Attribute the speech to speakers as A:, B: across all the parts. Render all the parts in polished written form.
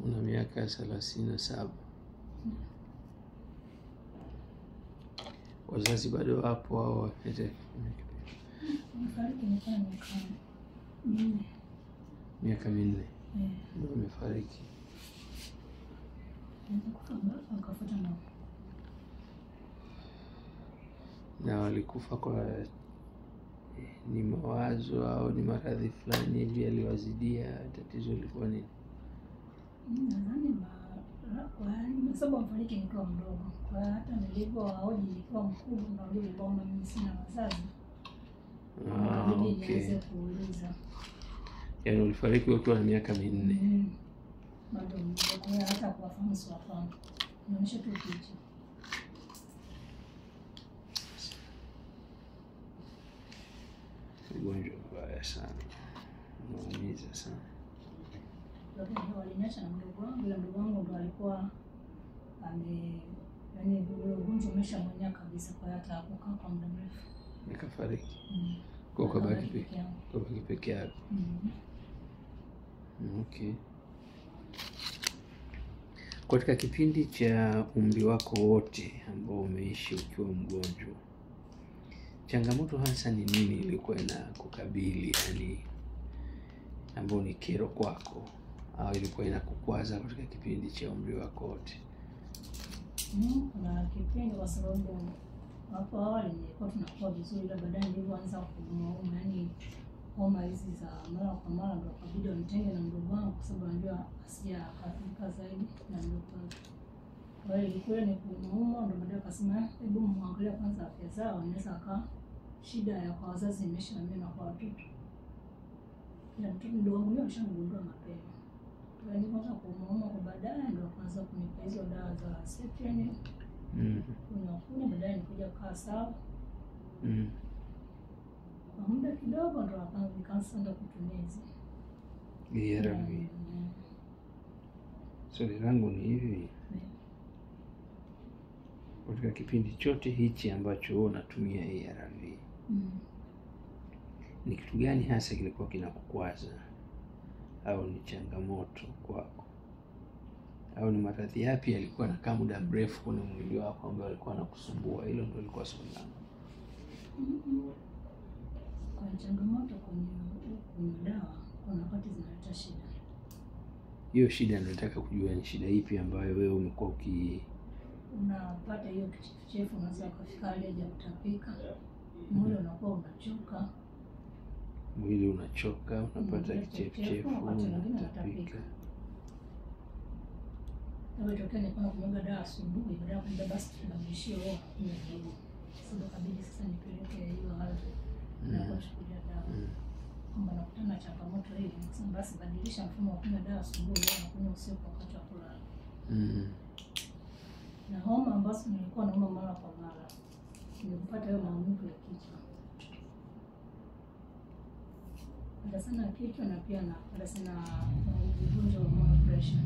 A: Una miaka 37. Wazazi bado wapo au wapete?
B: Mfariki nikiwa
A: miaka 4. Ndio umefariki.
B: Akafuta na
A: walikufa kwa ni mawazo au ni maradhi fulani hivi aliwazidia? Tatizo lilikuwa nini?
B: nadhani kwa sababu mfariki nikiwa mdogo. Kwa hata nilipowaoji nikiwa mkubwa ndio nilipoona mimi sina wazazi.
A: Okay.
B: Niweze kuuliza.
A: Yaani ulifariki ukiwa na miaka 4.
B: Bado mdogo, hata kuwafahamu siwafahamu. Naonyesha tu picha.
A: Ugonjwa mbaya sana. Unaumiza sana.
B: Lakini waliniacha na mdogo wangu, ila mdogo wangu ndo alikuwa yaani ugonjwa umeshamwenya kabisa, kwa hata hakukaa kwa muda mrefu.
A: Nikafariki. Kwa kabaki peke yako. Okay. Katika kipindi cha umri wako wote ambao umeishi ukiwa mgonjwa, changamoto hasa ni nini ilikuwa inakukabili, yani ambao ni kero kwako au ilikuwa inakukwaza katika kipindi cha umri wako wote?
B: Kuna kipindi kwa sababu hapo awali nilikuwa tunakuwa vizuri, ila baadaye nilipoanza kuumwa, yani homa hizi za mara kwa mara, ndio kabidi nitenge na mdogo wangu kwa sababu anajua asija akafika zaidi na mdogo wangu. Kwa hiyo ilikuwa ni kuumwa, ndio baadaye akasema hebu muangalie kwanza afya zao, inaweza aka shida ya kwa wazazi imeshahamia na kwa watoto. Na mtoto mdogo wangu mimi alishangundua mapema. Kwa hiyo nilianza kuumwa, kwa baadaye ndio akaanza kunipa hizo dawa za Septrin. Kuna baadaye nikuja kukaa sawa. Kwa muda kidogo ndo nikaanza kutumia hizi
A: ARV. Swali langu ni hivi, katika kipindi chote hichi ambacho wewe unatumia ARV, ni kitu gani hasa kilikuwa kinakukwaza au ni changamoto kwako? Au ni maradhi yapi yalikuwa yanakaa muda mrefu kwenye mwili wako ambayo yalikuwa yanakusumbua? Hilo ndio lilikuwa swali langu.
B: Kwa changamoto kwenye dawa, kuna wakati zinaleta shida.
A: Hiyo shida ndio nataka kujua, ni shida ipi ambayo wewe umekuwa
B: unapata hiyo kichefuchefu, unaweza kufika hali ya kutapika, mwili unakuwa unachoka.
A: Mwili unachoka, unapata kichefuchefu, unatapika.
B: Ndio tokea nilikuwa nakunywa dawa asubuhi, baada ya kunywa basi tunabishia wao kunywa kidogo. Sasa kabidi sasa nipeleke hiyo hali na kuchukua dawa. Kwamba nakutana changamoto hii, nasema basi badilisha mfumo wa kunywa dawa asubuhi na kunywa usiku wakati wa kulala. Na homa ambazo nilikuwa nauma mara kwa mara, nilipata hiyo maumivu ya kichwa. Napata sana kichwa na pia napata sana ugonjwa wa pressure.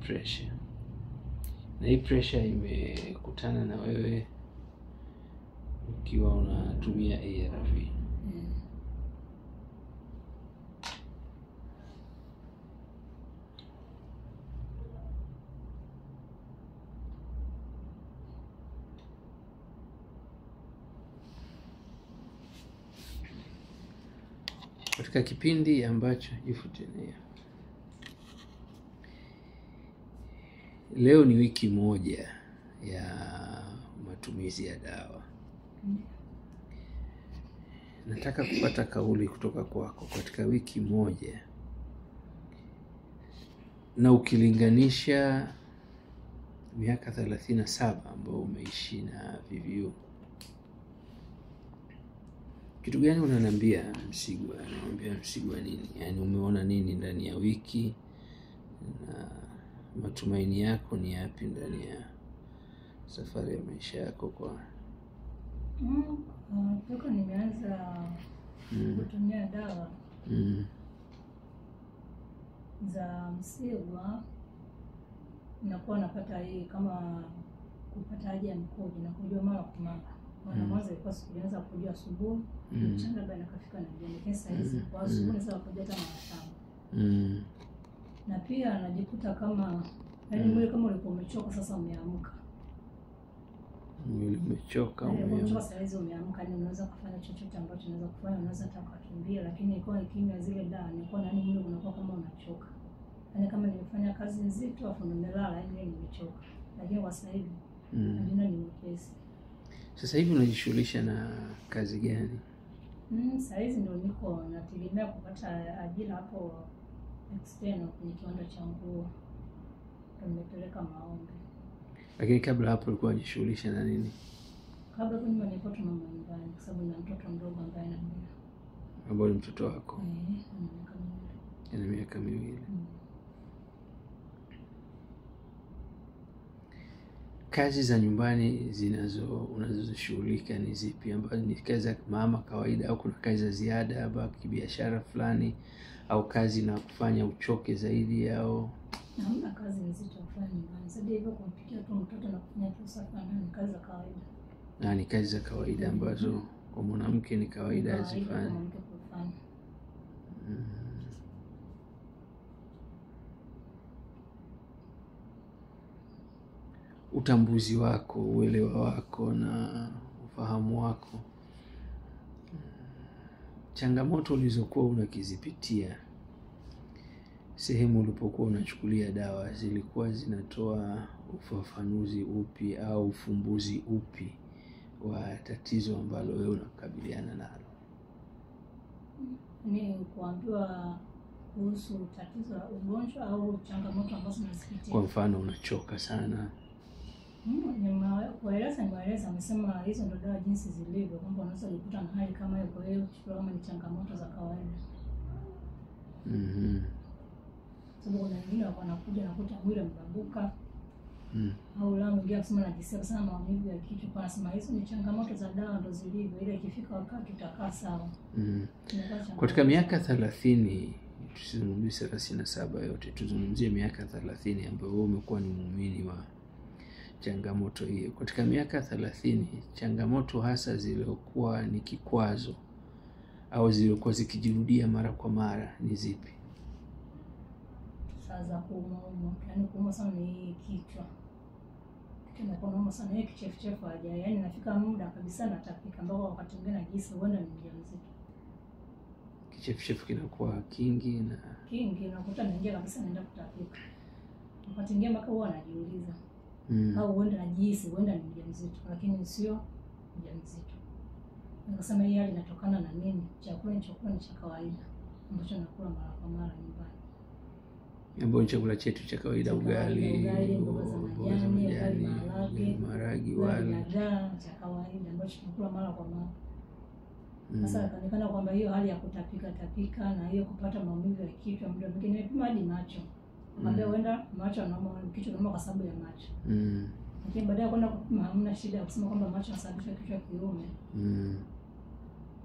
A: Pressure. Na hii pressure imekutana na wewe ukiwa unatumia ARV. Katika kipindi ambacho jifutenea, leo ni wiki moja ya matumizi ya dawa. Nataka kupata kauli kutoka kwako, katika wiki moja na ukilinganisha miaka 37 ambao umeishi na VVU, kitu gani unaniambia Msigwa? Unaniambia Msigwa nini? Yaani umeona nini ndani ya wiki, na matumaini yako ni yapi ndani ya safari ya maisha yako kwa
B: toka nimeanza kutumia dawa za Msigwa, nakuwa napata hii kama kupata haja ya mkojo na kujua mara kwa mara. Maana mwanzo ilikuwa sikuanza kujua asubuhi, mchana baada kafika na jioni. Kesa hizi kwa asubuhi sasa kujua hata mara 5. Na pia anajikuta kama yaani mwili kama ulikuwa umechoka sasa umeamka.
A: Mwili umechoka
B: umeamka. Sasa hizo umeamka ni unaweza kufanya chochote ambacho unaweza kufanya, unaweza hata kukimbia, lakini ilikuwa ikinywa zile dawa nilikuwa nani mwili unakuwa kama unachoka. Yaani kama nimefanya kazi nzito afu nimelala yaani nimechoka. Lakini kwa sasa hivi najina ni mwepesi.
A: Sasa hivi unajishughulisha na kazi gani?
B: Sasa hizi ndio niko nategemea kupata ajira hapo external kwenye kiwanda cha nguo. Nimepeleka maombi.
A: Lakini kabla hapo ulikuwa unajishughulisha na nini?
B: Kabla hapo nilikuwa tu mama nyumbani kwa sababu nina mtoto mdogo ambaye anamlea.
A: Ambaye ni mtoto wako?
B: Ana
A: miaka miwili. Kazi za nyumbani unazoshughulika ni zipi? Ambazo ni kazi za mama kawaida au kuna kazi za ziada hapa kibiashara fulani au kazi na kufanya uchoke zaidi au?
B: Hamna kazi nzito kufanya nyumbani. Sasa hivyo kumpikia tu mtoto na kufanya tu usafi ni kazi za kawaida.
A: Na ni kazi za kawaida ambazo kwa mwanamke ni kawaida azifanye. Utambuzi wako, uelewa wako na ufahamu wako, changamoto ulizokuwa unakizipitia sehemu ulipokuwa unachukulia dawa zilikuwa zinatoa ufafanuzi upi au ufumbuzi upi wa tatizo ambalo wewe unakabiliana nalo?
B: Ni kuambiwa kuhusu tatizo la ugonjwa au changamoto ambazo unazipitia?
A: Kwa mfano unachoka sana.
B: Nimeeleza amesema hizo ndio dawa jinsi zilivyo kwamba unaweza kujikuta na hali kama hiyo, kwa hiyo chukua kama ni changamoto za kawaida. Sababu kuna wengine wanakuja nakuta mwili umebambuka. Au la mwingine akisema najisikia sana maumivu ya kichwa, kwa nasema hizo ni changamoto za dawa ndio zilivyo, ile ikifika wakati utakaa sawa.
A: Katika miaka 30, tusizungumzie 37 yote, tuzungumzie miaka 30 ambayo wewe umekuwa ni muumini wa changamoto hiyo. Katika miaka 30, changamoto hasa zilizokuwa ni kikwazo au zilizokuwa zikijirudia mara kwa mara ni zipi?
B: Sasa kuumwa, yaani kuumwa sana ni kichwa. Kichwa kuumwa sana ni kichefuchefu haja. Yaani nafika muda kabisa natapika mpaka wakati mwingine najisi huenda ni mjamzito.
A: Kichefuchefu kinakuwa kingi
B: nakuta naingia kabisa naenda kutapika. Wakati mwingine mpaka huwa anajiuliza. Au huenda najisi huenda ni mjamzito, lakini sio mjamzito. Nikasema hii hali inatokana na nini? Chakula ni cha kawaida ambacho nakula mara kwa mara nyumbani.
A: Ambapo chakula chetu cha kawaida ugali,
B: mboga za majani,
A: maharage, wali
B: cha kawaida ambacho tunakula mara kwa mara. Sasa kaonekana kwamba hiyo hali ya kutapika na hiyo kupata maumivu ya kichwa muda mwingine nimepima hadi macho. Mwambie huenda macho anauma, kichwa kinauma kwa sababu ya macho. Lakini baadaye kwenda kupima hamna shida ya kusema kwamba macho yanasababisha kichwa kiume.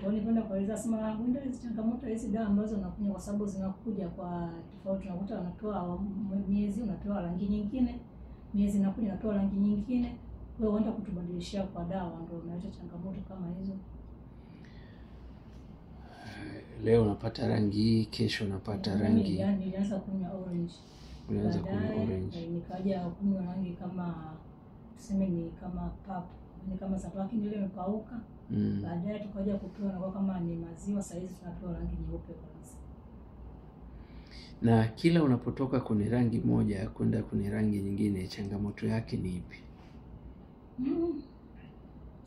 B: Kwa hiyo kwenda kueleza sema huenda hizo changamoto hizi dawa ambazo nakunywa kwa sababu zinakuja kwa tofauti, unakuta wanatoa miezi unatoa rangi nyingine, miezi inakuja unatoa rangi nyingine. Wewe unaenda kutubadilishia kwa dawa ndio unaleta changamoto kama hizo.
A: Leo unapata rangi hii, kesho unapata rangi.
B: Yaani nilianza kunywa orange.
A: Unaanza kunywa orange.
B: Nikaja kunywa rangi kama tuseme ni kama purple. Ni kama samaki ile imepauka. Baadaye tukaja kutoa na kama ni maziwa, sasa hizi tunatoa rangi nyeupe kabisa.
A: Na kila unapotoka kwenye rangi moja kwenda kwenye rangi nyingine, changamoto yake ni ipi?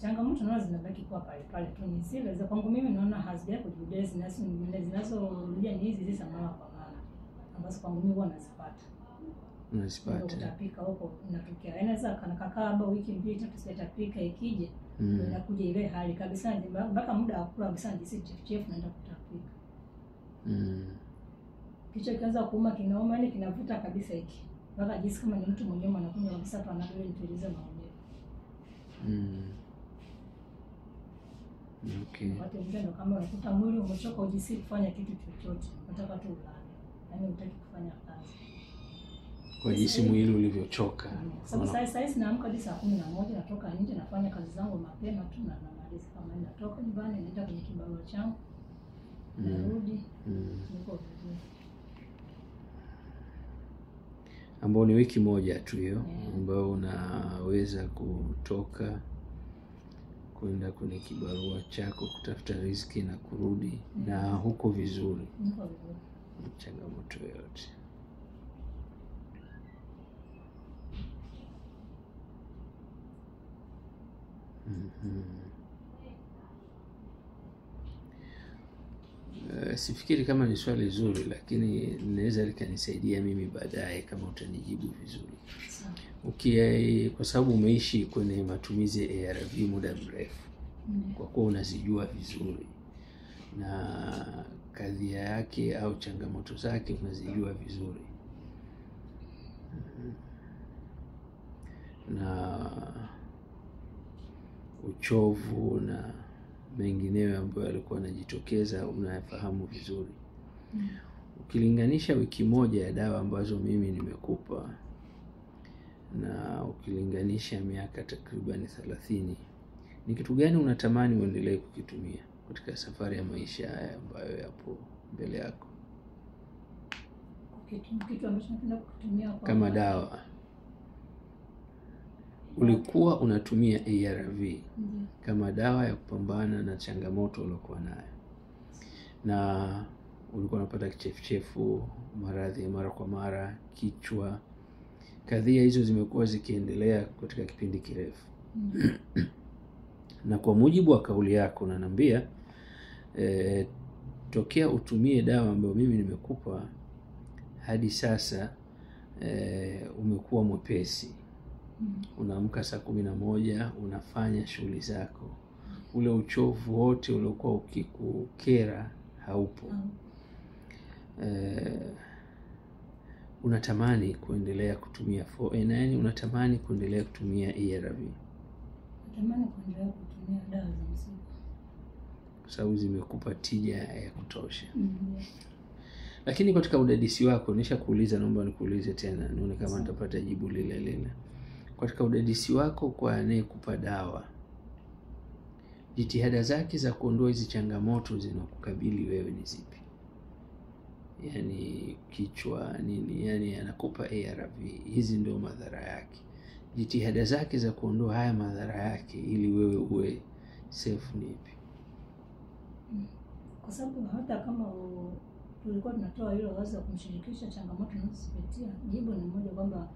B: Changamoto nazo zinabaki kwa pale pale tu, ni zile za kwangu mimi naona hazijawahi kujirudia, zinazorudia ni hizi za mara kwa mara ambazo kwangu mimi huwa nazipata.
A: Unazipata.
B: Kutapika huko inatokea. Inaweza kanakaa haba wiki 2 3 sitapika, ikije inakuja ile hali kabisa mpaka muda wa kula kabisa najisi chef naenda kutapika. Kichwa kianza kuuma kinauma, ile kinavuta kabisa hiki. Mpaka jinsi kama ni mtu mwenyewe anakunywa kabisa tu anadole nitulize maumivu.
A: Okay.
B: Wakati mwingine ndo kama unakuta mwili umechoka ujisi kufanya kitu chochote, unataka tu ulale. Yaani hutaki kufanya kazi.
A: kwa jinsi mwili ulivyochoka.
B: Sababu sasa naamka hadi saa 11 natoka nje nafanya kazi zangu mapema tu na namaliza. Kama natoka nyumbani naenda kwenye kibarua changu. Narudi. Niko vizuri.
A: Ambao ni wiki moja tu hiyo, ambao unaweza kutoka kwenda kwenye kibarua chako kutafuta riziki na kurudi na huko vizuri.
B: Niko vizuri.
A: Changamoto yote. Sifikiri kama ni swali zuri, lakini linaweza likanisaidia mimi baadaye kama utanijibu vizuri. Kwa sababu umeishi kwenye matumizi ya ARV muda mrefu, kwa kuwa unazijua vizuri na kadhia yake au changamoto zake unazijua vizuri, na uchovu na mengineyo ambayo yalikuwa yanajitokeza unayafahamu vizuri. Ukilinganisha wiki moja ya dawa ambazo mimi nimekupa na ukilinganisha miaka takriban 30, ni kitu gani unatamani uendelee kukitumia katika safari ya maisha haya ambayo yapo mbele yako?
B: Kitu ambacho napenda kutumia
A: kama dawa. Ulikuwa unatumia ARV kama dawa ya kupambana na changamoto uliokuwa nayo, na ulikuwa unapata kichefuchefu, maradhi ya mara kwa mara, kichwa. Kadhia hizo zimekuwa zikiendelea katika kipindi kirefu. Na kwa mujibu wa kauli yako unaniambia tokea utumie dawa ambayo mimi nimekupa hadi sasa umekuwa mwepesi. Unaamka saa 11, unafanya shughuli zako. Ule uchovu wote uliokuwa ukikukera haupo. Unatamani kuendelea kutumia 4A9, unatamani kuendelea kutumia ARV.
B: Natamani kuendelea kutumia dawa za msingi,
A: kwa sababu zimekupa tija ya kutosha. Lakini katika udadisi wako, nishakuuliza, naomba nikuulize tena nione kama nitapata jibu lile lile. Katika udadisi wako kwa anayekupa dawa, jitihada zake za kuondoa hizi changamoto zinazokukabili wewe ni zipi? Yani kichwa nini, yani anakupa ARV, hizi ndio madhara yake. Jitihada zake za kuondoa haya madhara yake ili wewe uwe safe ni ipi?
B: Kwa sababu hata kama tulikuwa tunatoa hilo wazo la kumshirikisha changamoto tunazozipitia, jibu ni moja, kwamba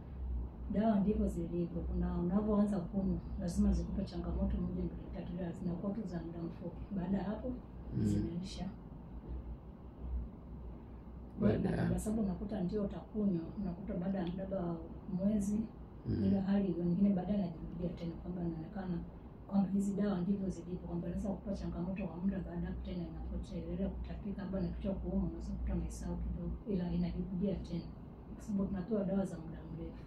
B: dawa ndivyo zilivyo. Na unapoanza kunywa lazima zikupe changamoto moja mbili tatu, na zinakuwa tu za muda mfupi. Baada ya hapo zinaisha. Kwa sababu unakuta ndio utakunywa, unakuta baada ya muda wa mwezi ile hali nyingine baadaye inajirudia tena, kwamba inaonekana kwamba hizi dawa ndivyo zilivyo, kwamba inaweza kukupa changamoto kwa muda, baada ya tena inapotea ile kutapika, labda na kichwa kuuma, unaweza kukuta umesahau kidogo, ila inajirudia tena, kwa sababu tunatoa dawa za muda mrefu.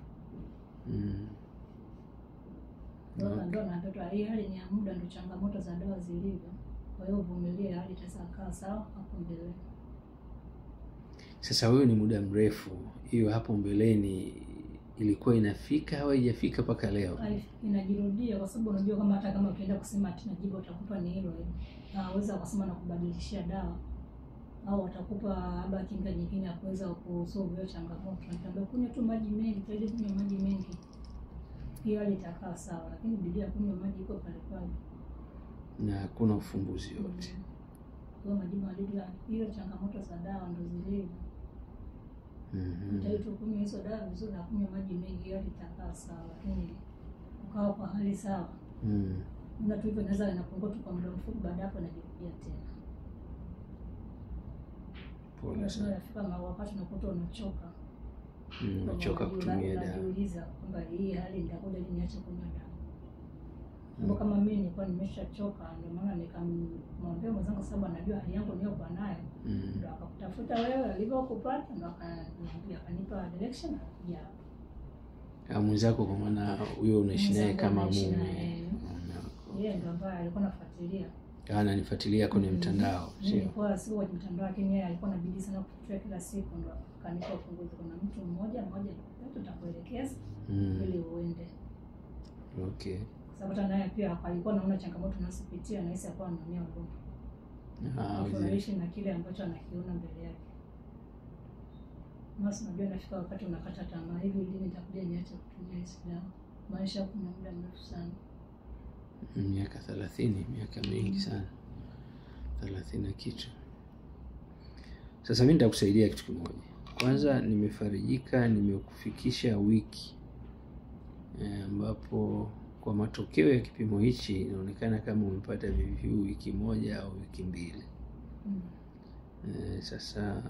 B: Ndio na mtoto hii hali ni ya muda, ndio changamoto za dawa zilivyo. Kwa hiyo uvumilie, hali itakaa sawa hapo mbele.
A: Sasa wewe ni muda mrefu, hiyo hapo mbeleni ilikuwa inafika au haijafika mpaka leo?
B: Inajirudia, kwa sababu unajua kama hata kama ukienda kusema tena jibu utakupa ni hilo hilo. Naweza kusema na kubadilishia dawa, au watakupa labda kinga nyingine ya kuweza kusolve hiyo changamoto. Nakwambia kunywa tu maji mengi, zaidi kunywa maji mengi. Hiyo hali itakaa sawa, lakini bidii kunywa maji iko pale pale.
A: Na hakuna ufumbuzi yote.
B: Kwa majibu alivyo, hiyo changamoto za dawa ndio zilivyo. Ndio kunywa hizo dawa vizuri na kunywa maji mengi, hiyo itakaa sawa, lakini ukawa kwa hali sawa. Na tu hivyo inaweza inapungua tu kwa muda mfupi, baada hapo inajirudia tena.
A: Pole sana.
B: Unafika wakati unakuta unachoka.
A: Unachoka kutumia dawa.
B: Unajiuliza kwamba hii hali nitakuja lini niache kunywa dawa. Sababu kama mimi nilikuwa nimeshachoka, ndio maana nikamwambia mwenzangu, sababu anajua hali yangu niliyokuwa nayo. Ndio akakutafuta wewe, alivyokupata ndio akanipa direction ya
A: mwenzako, kwa maana huyo unaishi naye kama mume.
B: Yeye ndio ambaye alikuwa anafuatilia.
A: Ananifuatilia kwenye mtandao, sio?
B: Nilikuwa sio kwenye mtandao, lakini yeye alikuwa anabidi sana kufuatilia kila siku, ndo akanipa ufunguzi. Kuna mtu mmoja tutakuelekeza ili uende.
A: Okay.
B: Sababu hata naye pia alikuwa anaona changamoto tunazopitia na hisi alikuwa anania huruma. Afurahishi na kile ambacho anakiona mbele yake. Masi unajua nafika wakati unakata tamaa, hivi lini nitakuja niache kutumia hizo dawa? Maisha kuna muda mrefu sana.
A: Miaka 30, miaka mingi sana. 30 kitu. Sasa mimi nitakusaidia kitu kimoja. Kwanza nimefarijika, nimekufikisha wiki ambapo kwa matokeo ya kipimo hichi inaonekana kama umepata VVU wiki moja au wiki mbili. Sasa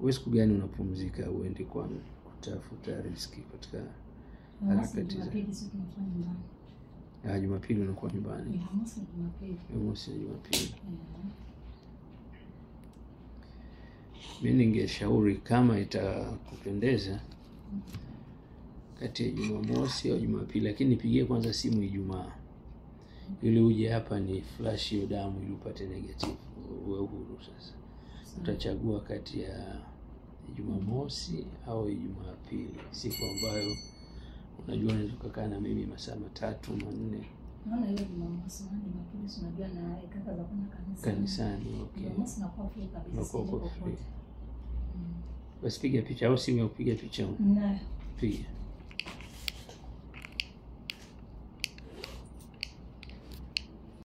A: wewe siku gani unapumzika uende kwa kutafuta riziki katika harakati za Jumapili? Unakuwa nyumbani Jumamosi na Jumapili. Mimi ningeshauri kama itakupendeza kati ya Jumamosi au Jumapili, lakini nipigie kwanza simu Ijumaa ili uje hapa ni flash hiyo damu ili upate negative. Wewe huru sasa. Utachagua kati ya Jumamosi au Jumapili, siku ambayo unajua unaweza kukaa na mimi masaa 3-4.
B: Naona hiyo Jumamosi na Jumapili unajua na kaka za kwenda
A: kanisani. Okay.
B: Jumamosi nakuwa free kabisa.
A: Basi piga picha au simu ya kupiga picha?
B: Nayo.
A: Piga.